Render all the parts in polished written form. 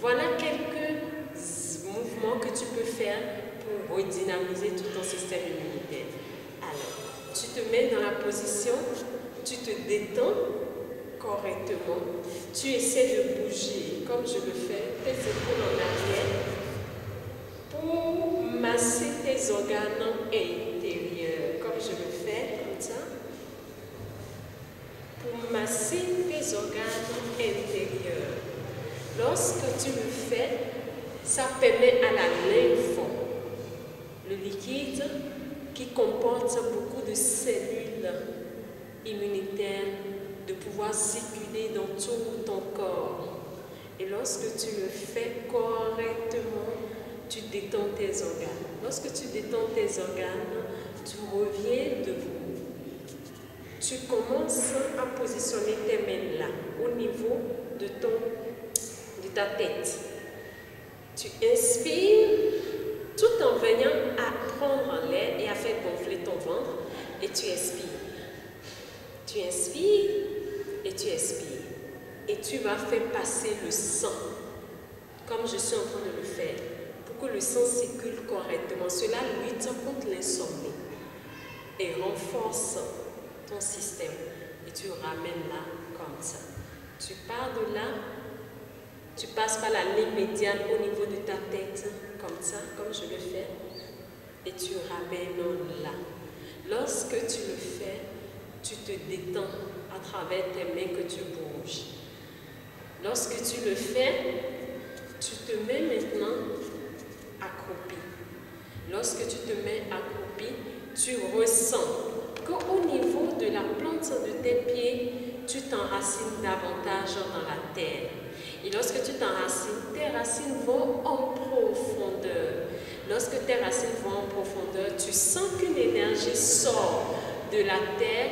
Voilà quelques mouvements que tu peux faire pour redynamiser tout ton système immunitaire. Alors, tu te mets dans la position, tu te détends correctement, tu essaies de bouger comme je le fais, tes épaules en arrière pour masser tes organes intérieurs, comme je le fais, comme ça. Pour masser tes organes intérieurs. Lorsque tu le fais, ça permet à la lymphe, le liquide qui comporte beaucoup de cellules immunitaires, de pouvoir circuler dans tout ton corps. Et lorsque tu le fais correctement, tu détends tes organes. Lorsque tu détends tes organes, tu reviens debout. Tu commences à positionner tes mains là, au niveau de ta tête. Tu inspires tout en venant à prendre l'air et à faire gonfler ton ventre et tu expires. Tu inspires et tu expires. Et tu vas faire passer le sang, comme je suis en train de le faire, pour que le sang circule correctement. Cela lutte contre l'insomnie et renforce ton système. Et tu ramènes là comme ça. Tu pars de là, tu passes par la ligne médiane au niveau de ta tête, comme ça, comme je le fais, et tu ramènes là. Lorsque tu le fais, tu te détends à travers tes mains que tu bouges. Lorsque tu le fais, tu te mets maintenant accroupi. Lorsque tu te mets accroupi, tu ressens qu'au niveau de la plante de tes pieds, tu t'enracines davantage dans la terre. Et lorsque tu t'enracines, tes racines vont en profondeur. Lorsque tes racines vont en profondeur, tu sens qu'une énergie sort de la terre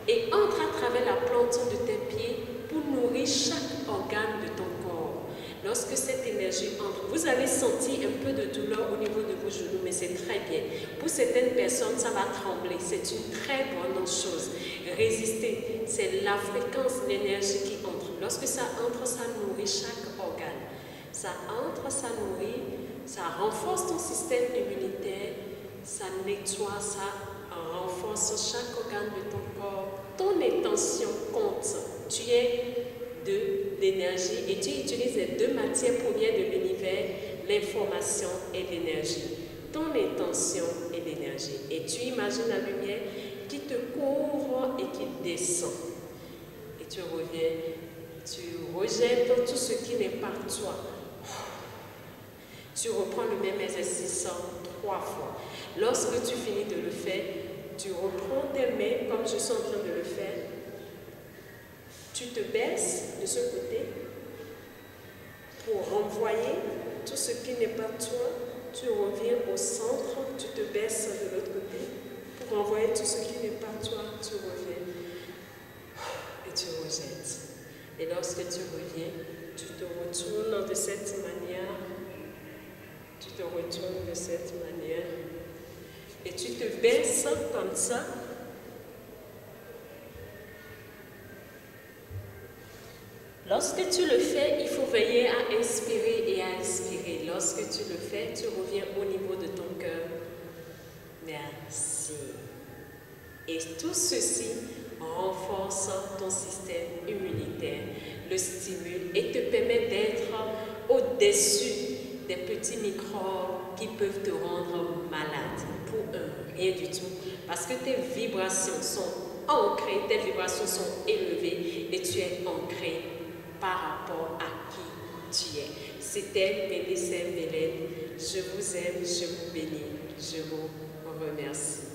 et entre à travers la plante de tes pieds pour nourrir chaque organe de ton corps. Lorsque cette énergie entre, vous allez sentir un peu de douleur au niveau de vos genoux, mais c'est très bien. Pour certaines personnes, ça va trembler. C'est une très bonne chose. Résister, c'est la fréquence, l'énergie qui entre. Lorsque ça entre, ça nourrit chaque organe. Ça entre, ça nourrit, ça renforce ton système immunitaire, ça nettoie, ça renforce chaque organe de ton corps. Ton intention compte. Tu es de l'énergie et tu utilises les deux matières premières de l'univers, l'information et l'énergie. Ton intention et l'énergie. Et tu imagines la lumière qui te couvre et qui descend. Et tu reviens, tu rejettes tout ce qui n'est pas toi. Tu reprends le même exercice 3 fois. Lorsque tu finis de le faire, tu reprends tes mains comme je suis en train de le faire. Tu te baisses de ce côté pour renvoyer tout ce qui n'est pas toi. Tu reviens au centre, tu te baisses de l'autre côté pour renvoyer tout ce qui n'est pas toi. Tu reviens et tu rejettes. Et lorsque tu reviens, tu te retournes de cette manière. Tu te retournes de cette manière. Et tu te baisses comme ça. Lorsque tu le fais, il faut veiller à inspirer et à expirer. Lorsque tu le fais, tu reviens au niveau de ton cœur. Merci. Et tout ceci renforce ton système immunitaire, le stimule et te permet d'être au-dessus des petits microbes qui peuvent te rendre malade. Pour rien du tout. Parce que tes vibrations sont ancrées, tes vibrations sont élevées et tu es ancré par rapport à qui tu es. C'était Bénédicte Bélène. Je vous aime, je vous bénis, je vous remercie.